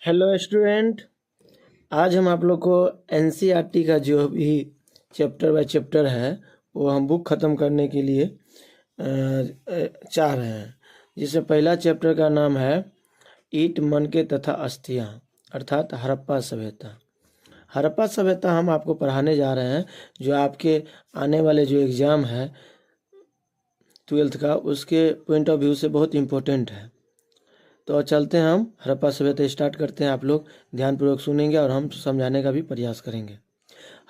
Hello student. आज हम आप लोग को एनसीईआरटी का जो भी चैप्टर बाय चैप्टर है वो हम बुक ख़त्म करने के लिए चाह रहे हैं। जिसमें पहला चैप्टर का नाम है ईंट मनके तथा अस्थियाँ, अर्थात हड़प्पा सभ्यता। हड़प्पा सभ्यता हम आपको पढ़ाने जा रहे हैं, जो आपके आने वाले जो एग्ज़ाम है 12th का, उसके पॉइंट ऑफ व्यू से बहुत इम्पोर्टेंट है। तो चलते हैं, हम हड़प्पा सभ्यता स्टार्ट करते हैं। आप लोग ध्यानपूर्वक सुनेंगे और हम समझाने का भी प्रयास करेंगे।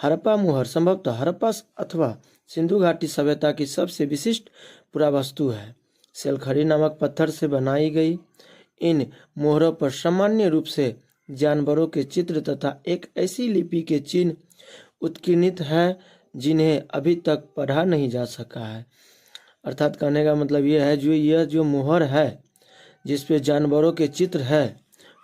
हड़प्पा मुहर संभवतः हड़प्पा अथवा सिंधु घाटी सभ्यता की सबसे विशिष्ट पुरावस्तु है। सेलखड़ी नामक पत्थर से बनाई गई इन मोहरों पर सामान्य रूप से जानवरों के चित्र तथा एक ऐसी लिपि के चिन्ह उत्कीर्णित है जिन्हें अभी तक पढ़ा नहीं जा सका है। अर्थात कहने का मतलब ये है, यह जो मोहर है जिस पे जानवरों के चित्र है,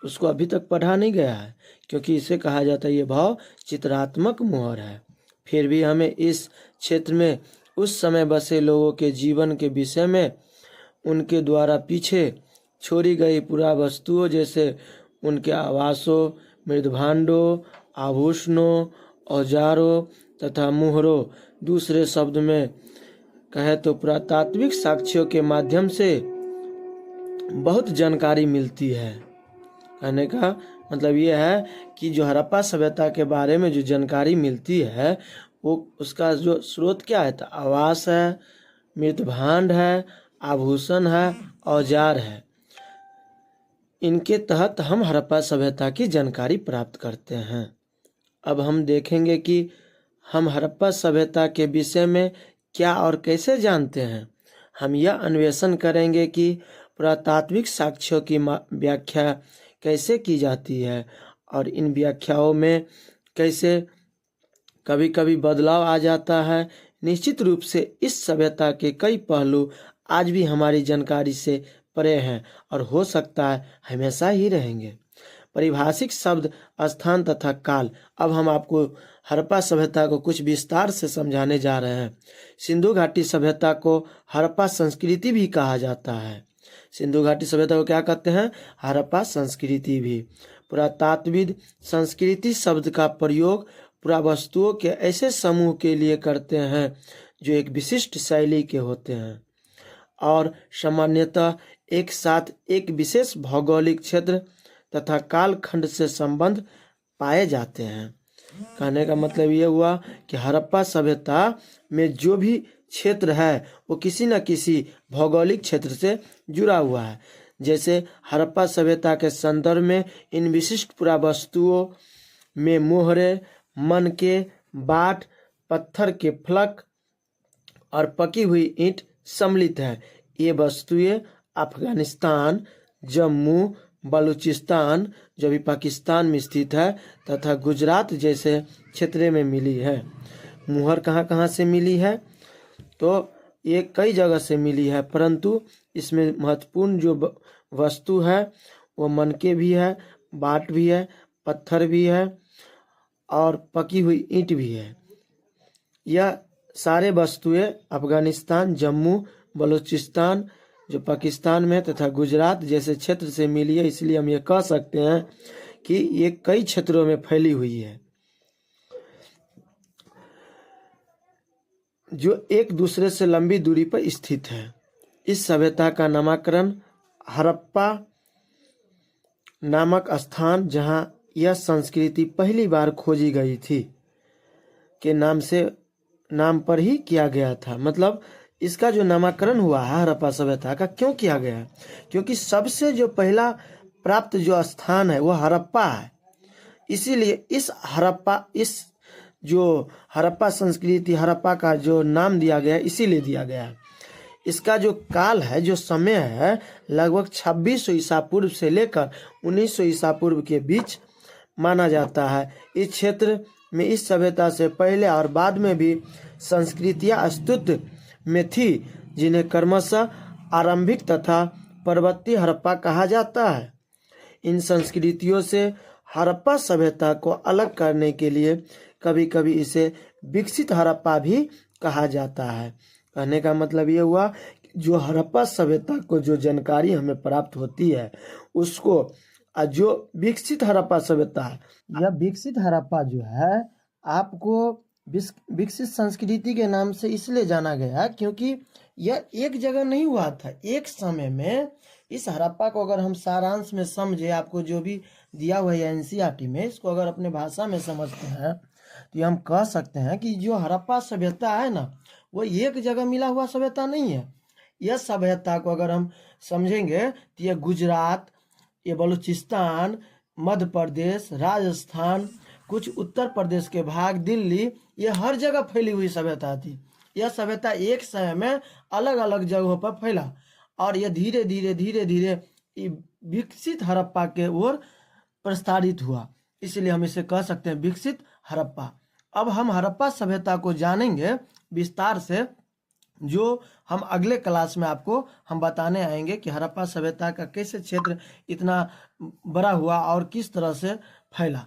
उसको अभी तक पढ़ा नहीं गया है, क्योंकि इसे कहा जाता है ये भाव चित्रात्मक मोहर है। फिर भी हमें इस क्षेत्र में उस समय बसे लोगों के जीवन के विषय में उनके द्वारा पीछे छोड़ी गई पुरावस्तुओं, जैसे उनके आवासों, मृदभांडों, आभूषणों, औजारों तथा मोहरों, दूसरे शब्द में कहे तो पुरातात्विक साक्ष्यों के माध्यम से बहुत जानकारी मिलती है। कहने का मतलब ये है कि जो हड़प्पा सभ्यता के बारे में जो जानकारी मिलती है वो उसका जो स्रोत क्या है, तो आवास है, मृतभांड है, आभूषण है, औजार है। इनके तहत हम हड़प्पा सभ्यता की जानकारी प्राप्त करते हैं। अब हम देखेंगे कि हम हड़प्पा सभ्यता के विषय में क्या और कैसे जानते हैं। हम यह अन्वेषण करेंगे कि पुरातात्विक साक्ष्यों की व्याख्या कैसे की जाती है और इन व्याख्याओं में कैसे कभी कभी बदलाव आ जाता है। निश्चित रूप से इस सभ्यता के कई पहलू आज भी हमारी जानकारी से परे हैं और हो सकता है हमेशा ही रहेंगे। परिभाषिक शब्द, स्थान तथा काल। अब हम आपको हड़प्पा सभ्यता को कुछ विस्तार से समझाने जा रहे हैं। सिंधु घाटी सभ्यता को हड़प्पा संस्कृति भी कहा जाता है। सिंधु घाटी सभ्यता को क्या कहते हैं? हड़प्पा संस्कृति भी। पुरातात्विद संस्कृति शब्द का प्रयोग पुरावस्तुओं के ऐसे समूह के लिए करते हैं जो एक विशिष्ट शैली के होते हैं और सामान्यतः एक साथ एक विशेष भौगोलिक क्षेत्र तथा कालखंड से संबंध पाए जाते हैं। कहने का मतलब ये हुआ कि हड़प्पा सभ्यता में जो भी क्षेत्र है वो किसी न किसी भौगोलिक क्षेत्र से जुड़ा हुआ है। जैसे हड़प्पा सभ्यता के संदर्भ में इन विशिष्ट पुरावस्तुओं में मोहरे, मनके, बाट, पत्थर के फलक और पकी हुई ईंट सम्मिलित है। ये वस्तुएं अफगानिस्तान, जम्मू, बलूचिस्तान जो भी पाकिस्तान में स्थित है तथा गुजरात जैसे क्षेत्र में मिली है। मुहर कहाँ कहाँ से मिली है? तो ये कई जगह से मिली है, परंतु इसमें महत्वपूर्ण जो वस्तु है वो मनके भी है, बाट भी है, पत्थर भी है और पकी हुई ईंट भी है। यह सारे वस्तुएं अफगानिस्तान, जम्मू, बलूचिस्तान जो पाकिस्तान में तथा गुजरात जैसे क्षेत्र से मिली है। इसलिए हम ये कह सकते हैं कि ये कई क्षेत्रों में फैली हुई है जो एक दूसरे से लंबी दूरी पर स्थित है। इस सभ्यता का नामकरण हड़प्पा नामक स्थान, जहां यह संस्कृति पहली बार खोजी गई थी, के नाम पर ही किया गया था। मतलब इसका जो नामकरण हुआ है हड़प्पा सभ्यता का, क्यों किया गया है? क्योंकि सबसे जो पहला प्राप्त जो स्थान है वो हड़प्पा है। इसीलिए इस जो हड़प्पा संस्कृति, हड़प्पा का जो नाम दिया गया है इसीलिए दिया गया है। इसका जो काल है, जो समय है, लगभग 2600 ईसा पूर्व से लेकर 1900 ईसा पूर्व के बीच माना जाता है। इस क्षेत्र में इस सभ्यता से पहले और बाद में भी संस्कृतियां अस्तित्व में थी, जिन्हें क्रमशः आरंभिक तथा पर्वतीय हड़प्पा कहा जाता है। इन संस्कृतियों से हड़प्पा सभ्यता को अलग करने के लिए कभी कभी इसे विकसित हड़प्पा भी कहा जाता है। कहने का मतलब ये हुआ जो हड़प्पा सभ्यता को जो जानकारी हमें प्राप्त होती है उसको जो विकसित हड़प्पा सभ्यता है, यह विकसित हड़प्पा जो है आपको विकसित संस्कृति के नाम से इसलिए जाना गया क्योंकि यह एक जगह नहीं हुआ था। एक समय में इस हड़प्पा को अगर हम सारांश में समझे, आपको जो भी दिया हुआ है एनसीईआरटी में, इसको अगर अपने भाषा में समझते हैं तो हम कह सकते हैं कि जो हड़प्पा सभ्यता है ना, वो एक जगह मिला हुआ सभ्यता नहीं है। यह सभ्यता को अगर हम समझेंगे तो यह गुजरात, ये बलूचिस्तान, मध्य प्रदेश, राजस्थान, कुछ उत्तर प्रदेश के भाग, दिल्ली, ये हर जगह फैली हुई सभ्यता थी। यह सभ्यता एक समय में अलग अलग जगहों पर फैला और यह धीरे धीरे विकसित हड़प्पा के ओर प्रसारित हुआ, इसलिए हम इसे कह सकते हैं विकसित हड़प्पा। अब हम हड़प्पा सभ्यता को जानेंगे विस्तार से, जो हम अगले क्लास में आपको हम बताने आएंगे कि हड़प्पा सभ्यता का कैसे क्षेत्र इतना बड़ा हुआ और किस तरह से फैला।